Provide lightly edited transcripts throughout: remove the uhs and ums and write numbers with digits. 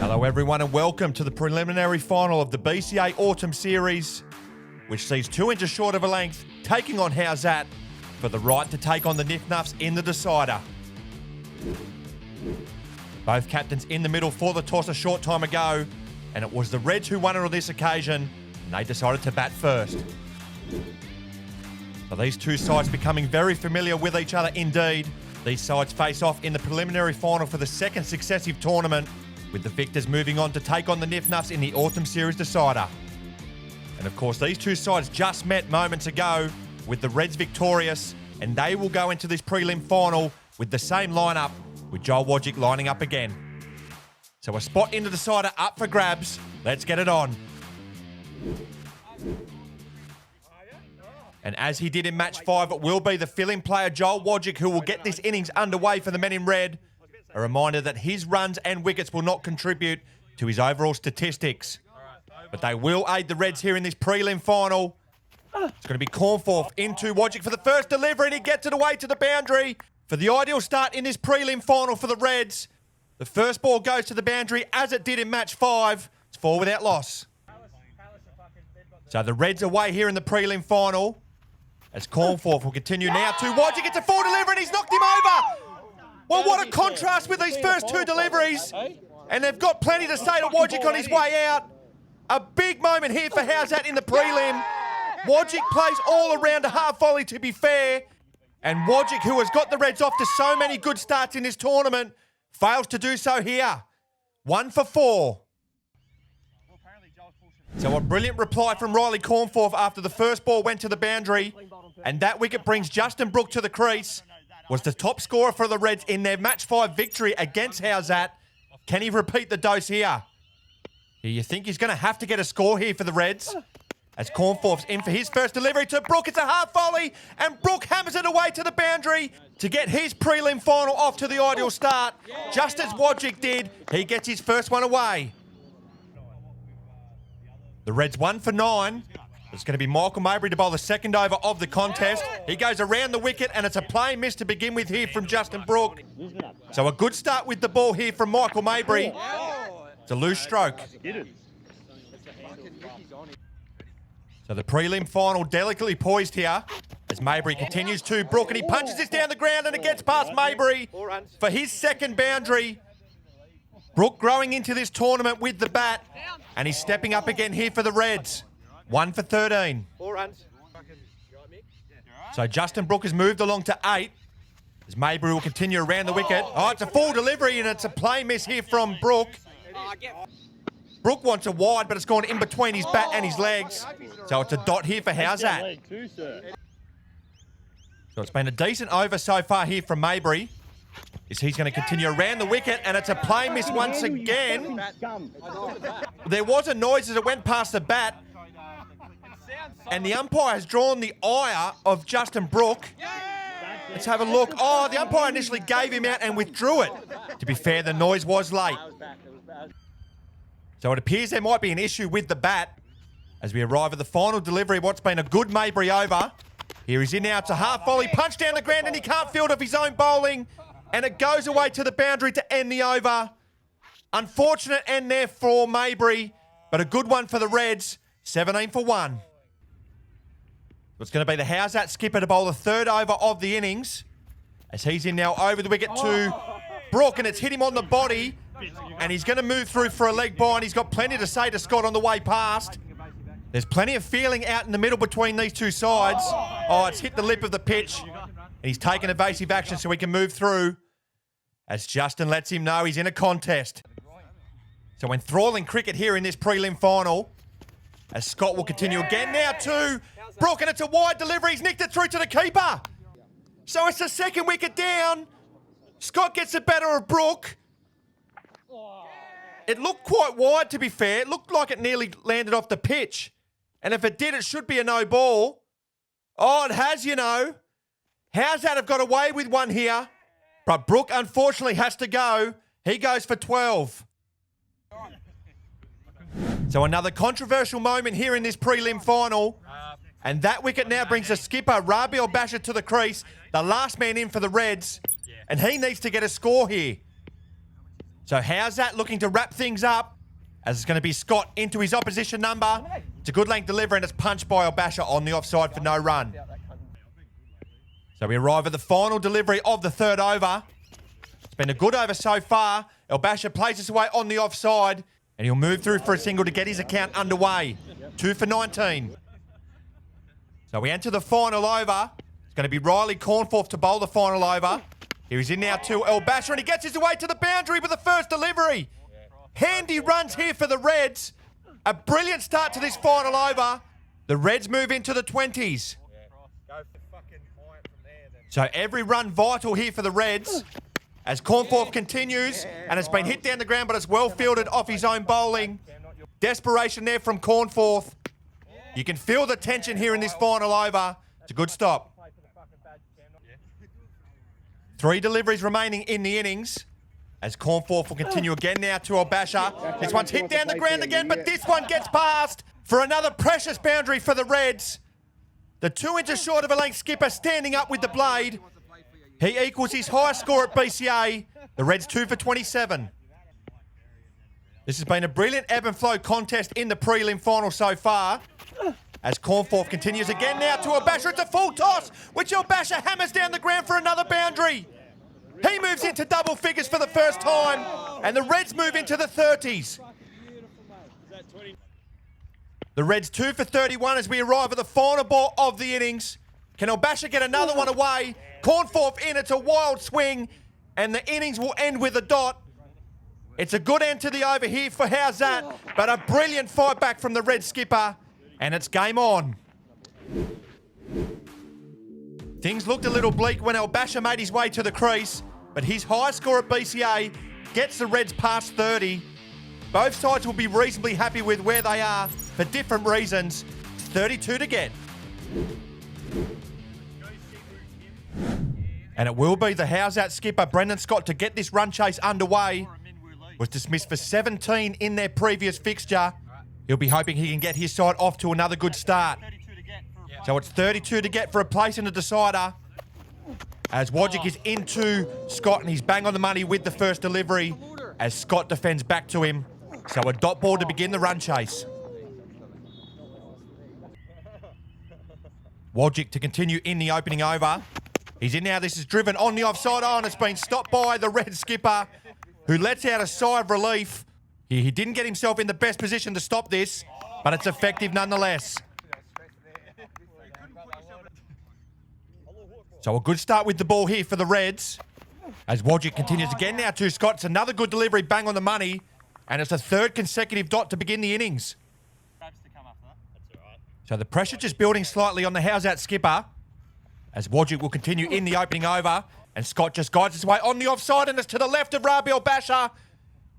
Hello everyone and welcome to the preliminary final of the BCA Autumn Series, which sees 2 inches short of a length taking on HZT for the right to take on the NIFF NUFFS in the decider. Both captains in the middle for the toss a short time ago, and it was the Reds who won it on this occasion, and they decided to bat first. So these two sides becoming very familiar with each other indeed. These sides face off in the preliminary final for the second successive tournament, with the victors moving on to take on the NIFF NUFFS in the Autumn Series decider. And of course, these two sides just met moments ago, with the Reds victorious, and they will go into this prelim final with the same lineup, with Wojcik lining up again. So a spot in the decider up for grabs. Let's get it on. And as he did in match 5, it will be the fill-in player Wojcik who will get this innings underway for the men in red. A reminder that his runs and wickets will not contribute to his overall statistics. But they will aid the Reds here in this prelim final. It's going to be Cornforth into Wojcik for the first delivery, and he gets it away to the boundary for the ideal start in this prelim final for the Reds. The first ball goes to the boundary as it did in match 5. It's 4 without loss. So the Reds away here in the prelim final, as Cornforth will continue now to Wojcik. It's a full delivery and he's knocked him over. Well, what a contrast with these first 2 deliveries. And they've got plenty to say to Wojcik on his way out. A big moment here for HZT in the prelim. Wojcik plays all around a half volley, to be fair. And Wojcik, who has got the Reds off to so many good starts in this tournament, fails to do so here. 1 for 4. So a brilliant reply from Riley Cornforth after the first ball went to the boundary. And that wicket brings Justin Brook to the crease. Was the top scorer for the Reds in their match 5 victory against HZT. Can he repeat the dose here? You think he's going to have to get a score here for the Reds? As Cornforth's in for his first delivery to Brook. It's a half volley, and Brook hammers it away to the boundary to get his prelim final off to the ideal start. Just as Wojcik did, he gets his first one away. The Reds 1 for 9. It's going to be Michael Maybury to bowl the second over of the contest. He goes around the wicket, and it's a plain miss to begin with here from Justin Brook. So a good start with the ball here from Michael Maybury. It's a loose stroke. So the prelim final delicately poised here as Maybury continues to Brook, and he punches this down the ground, and it gets past Maybury for his second boundary. Brook growing into this tournament with the bat, and he's stepping up again here for the Reds. 1 for 13. 4 runs. So Justin Brook has moved along to 8 as Maybury will continue around the wicket. Oh, it's a full delivery, and it's a play miss here from Brook. Brook wants a wide, but it's gone in between his bat and his legs. So it's a dot here for HZT. So it's been a decent over so far here from Maybury. He's going to continue around the wicket, and it's a play miss once again. There was a noise as it went past the bat, and the umpire has drawn the ire of Justin Brook. Let's have a look. Oh, the umpire initially gave him out and withdrew it. To be fair, the noise was late. So it appears there might be an issue with the bat as we arrive at the final delivery of what's been a good Maybury over. Here he's in now. It's a half volley, punch down the ground, and he can't field off his own bowling. And it goes away to the boundary to end the over. Unfortunate end there for Maybury, but a good one for the Reds. 17 for 1. It's going to be the HZT skipper to bowl the third over of the innings as he's in now over the wicket to Brook, and it's hit him on the body, and he's going to move through for a leg by, and he's got plenty to say to Scott on the way past. There's plenty of feeling out in the middle between these two sides. Oh, it's hit the lip of the pitch, and he's taken evasive action so he can move through as Justin lets him know he's in a contest. So enthralling cricket here in this prelim final as Scott will continue again now to Brook, and it's a wide delivery. He's nicked it through to the keeper. So it's the second wicket down. Scott gets the better of Brook. It looked quite wide, to be fair. It looked like it nearly landed off the pitch. And if it did, it should be a no ball. Oh, it has, you know. HZT have got away with one here. But Brook, unfortunately, has to go. He goes for 12. So another controversial moment here in this prelim final. And that wicket now brings the skipper, Rabih Elbasha, to the crease. The last man in for the Reds. And he needs to get a score here. So how's that looking to wrap things up? As it's going to be Scott into his opposition number. It's a good length delivery and it's punched by Elbasha on the offside for no run. So we arrive at the final delivery of the third over. It's been a good over so far. Elbasha plays this away on the offside and he'll move through for a single to get his account underway. 2 for 19. So we enter the final over. It's going to be Riley Cornforth to bowl the final over. Here he's in now to Elbasha and he gets his way to the boundary with the first delivery. Handy runs here for the Reds. A brilliant start to this final over. The Reds move into the 20s. So every run vital here for the Reds. As Cornforth continues and it's been hit down the ground but it's well fielded off his own bowling. Desperation there from Cornforth. You can feel the tension here in this final over. It's a good stop. 3 deliveries remaining in the innings. As Cornforth will continue again now to Elbasha. This one's hit down the ground again, but this one gets past for another precious boundary for the Reds. The 2 inches short of a length skipper standing up with the blade. He equals his highest score at BCA. The Reds 2 for 27. This has been a brilliant ebb and flow contest in the prelim final so far. As Cornforth continues again now to Elbasha. It's a full toss, which Elbasha hammers down the ground for another boundary. He moves into double figures for the first time, and the Reds move into the 30s. The Reds 2 for 31 as we arrive at the final ball of the innings. Can Elbasha get another one away? Cornforth in, it's a wild swing, and the innings will end with a dot. It's a good end to the over here for HZT, but a brilliant fight back from the Red skipper, and it's game on. Things looked a little bleak when Elbasha made his way to the crease, but his high score at BCA gets the Reds past 30. Both sides will be reasonably happy with where they are for different reasons. It's 32 to get. And it will be the HZT skipper, Brendan Scott, to get this run chase underway. Was dismissed for 17 in their previous fixture. He'll be hoping he can get his side off to another good start. So it's 32 to get for a place in the decider. As Wojcik is into Scott and he's bang on the money with the first delivery as Scott defends back to him. So a dot ball to begin the run chase. Wojcik to continue in the opening over. He's in now. This is driven on the offside. Oh, and it's been stopped by the Red skipper who lets out a sigh of relief. He didn't get himself in the best position to stop this, but it's effective nonetheless. So a good start with the ball here for the Reds. As Wojcik continues again now to Scott. It's another good delivery, bang on the money. And it's a 3rd consecutive dot to begin the innings. So the pressure just building slightly on the HZT skipper. As Wojcik will continue in the opening over. And Scott just guides his way on the offside and it's to the left of Rabih Elbasha.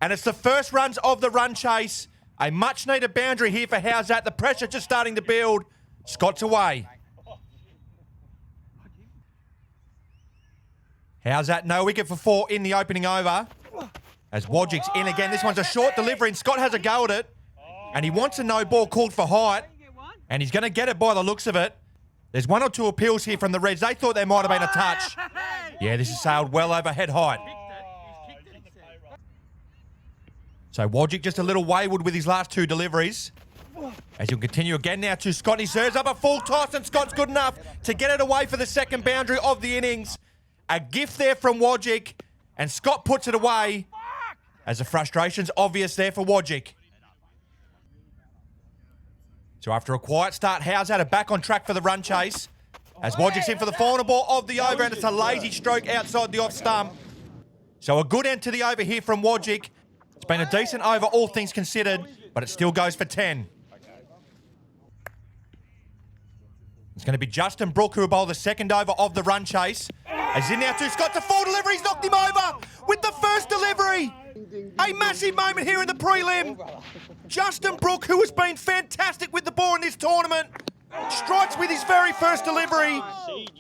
And it's the first runs of the run chase. A much needed boundary here for HZT. The pressure just starting to build. Scott's away. HZT no wicket for 4 in the opening over. As Wojcik's in again. This one's a short delivery and Scott has a go at it. And he wants a no ball called for height. And he's going to get it by the looks of it. There's 1 or 2 appeals here from the Reds. They thought there might have been a touch. Yeah, this is sailed well over head height. So Wojcik just a little wayward with his last 2 deliveries. As he'll continue again now to Scott. He serves up a full toss and Scott's good enough to get it away for the second boundary of the innings. A gift there from Wojcik. And Scott puts it away. As the frustration's obvious there for Wojcik. So after a quiet start, HZT are back on track for the run chase. As Wojcik's in for the final ball of the over, and it's a lazy stroke outside the off stump. So a good end to the over here from Wojcik. It's been a decent over, all things considered, but it still goes for 10. It's going to be Justin Brook who will bowl the second over of the run chase. As in now to Scott, a full delivery, he's knocked him over with the first delivery. A massive moment here in the prelim. Justin Brook, who has been fantastic with the ball in this tournament, strikes with his very first delivery,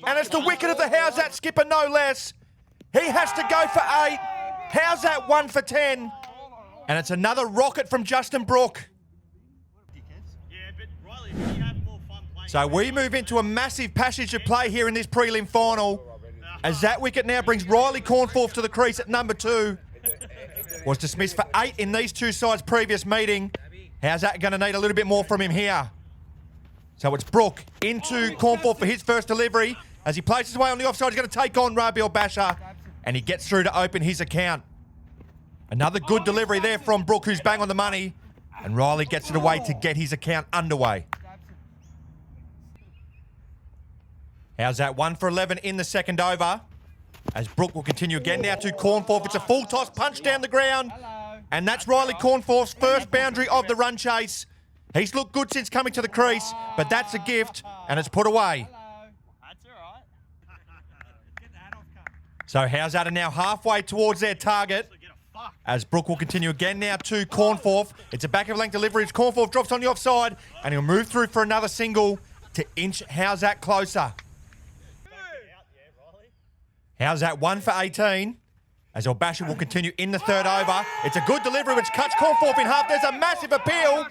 and it's the wicket of the HZT skipper, no less. He has to go for 8. HZT 1 for 10, and it's another rocket from Justin Brook. So we move into a massive passage of play here in this prelim final, as that wicket now brings Riley Cornforth to the crease at number 2. Was dismissed for 8 in these two sides' previous meeting. How's that going to need a little bit more from him here? So it's Brook into Cornforth for his first delivery. As he places away on the offside, he's going to take on Rabih Elbasha. And he gets through to open his account. Another good delivery there from Brook, who's bang on the money. And Riley gets it away to get his account underway. How's that? 1 for 11 in the second over. As Brook will continue again now to Cornforth. It's a full toss punch down the ground. And that's Riley Cornforth's first boundary of the run chase. He's looked good since coming to the crease, but that's a gift, and it's put away. So how's that? Are now halfway towards their target. As Brook will continue again now to Cornforth. It's a back of length delivery. As Cornforth drops on the offside, and he'll move through for another single to inch How's that closer. How's that? 1 for 18. As Elbasha will continue in the third over. It's a good delivery which cuts Cornforth in half. There's a massive appeal.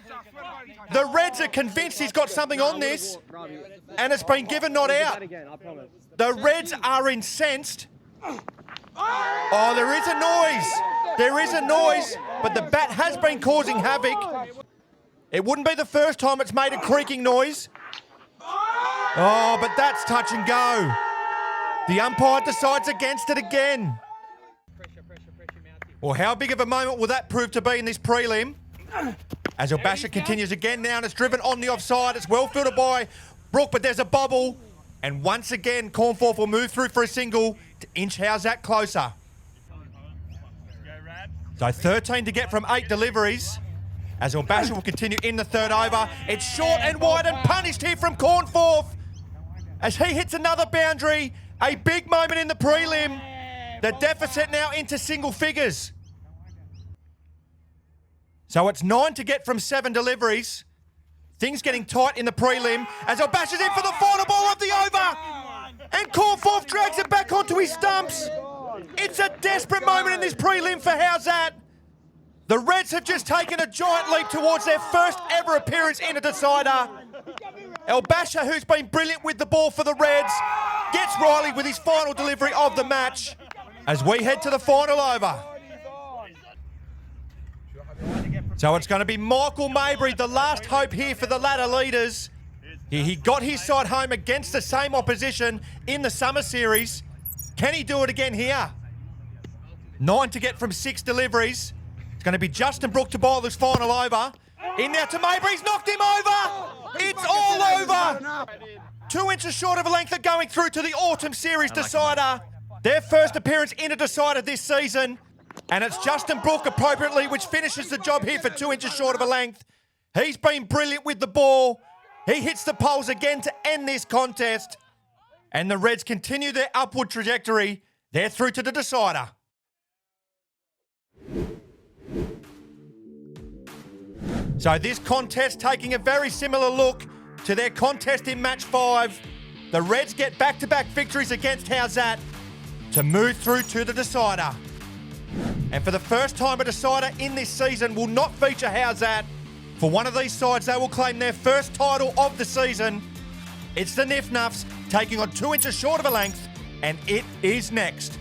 The Reds are convinced he's got something on this, and it's been given not out. The Reds are incensed. Oh, there is a noise. There is a noise, but the bat has been causing havoc. It wouldn't be the first time it's made a creaking noise. Oh, but that's touch and go. The umpire decides against it again. Well, how big of a moment will that prove to be in this prelim? As Elbasha continues again now, and it's driven on the offside. It's well fielded by Brook, but there's a bobble. And once again, Cornforth will move through for a single to inch How's that closer. So 13 to get from 8 deliveries. As Elbasha will continue in the third over. It's short and wide and punished here from Cornforth. As he hits another boundary. A big moment in the prelim. The deficit now into single figures. So it's 9 to get from 7 deliveries. Things getting tight in the prelim as Elbasha's in for the final ball of the over. And Cornforth drags it back onto his stumps. It's a desperate moment in this prelim for How's that. The Reds have just taken a giant leap towards their first ever appearance in a decider. Elbasha, who's been brilliant with the ball for the Reds, gets Riley with his final delivery of the match as we head to the final over. So it's going to be Michael Maybury, the last hope here for the ladder leaders. He got his side home against the same opposition in the summer series. Can he do it again here? 9 to get from 6 deliveries. It's going to be Justin Brook to bowl this final over. In now to Maybury, he's knocked him over. It's all over. 2 inches short of a length of going through to the autumn series decider. Their first appearance in a decider this season. And it's Justin Brook appropriately which finishes the job here for 2 inches short of a length. He's been brilliant with the ball. He hits the poles again to end this contest. And the Reds continue their upward trajectory. They're through to the decider. So this contest taking a very similar look to their contest in match 5. The Reds get back-to-back victories against How's that to move through to the decider. And for the first time, a decider in this season will not feature How's that. For one of these sides, they will claim their first title of the season. It's the NIFF NUFFS taking on 2 inches short of a length, and it is next.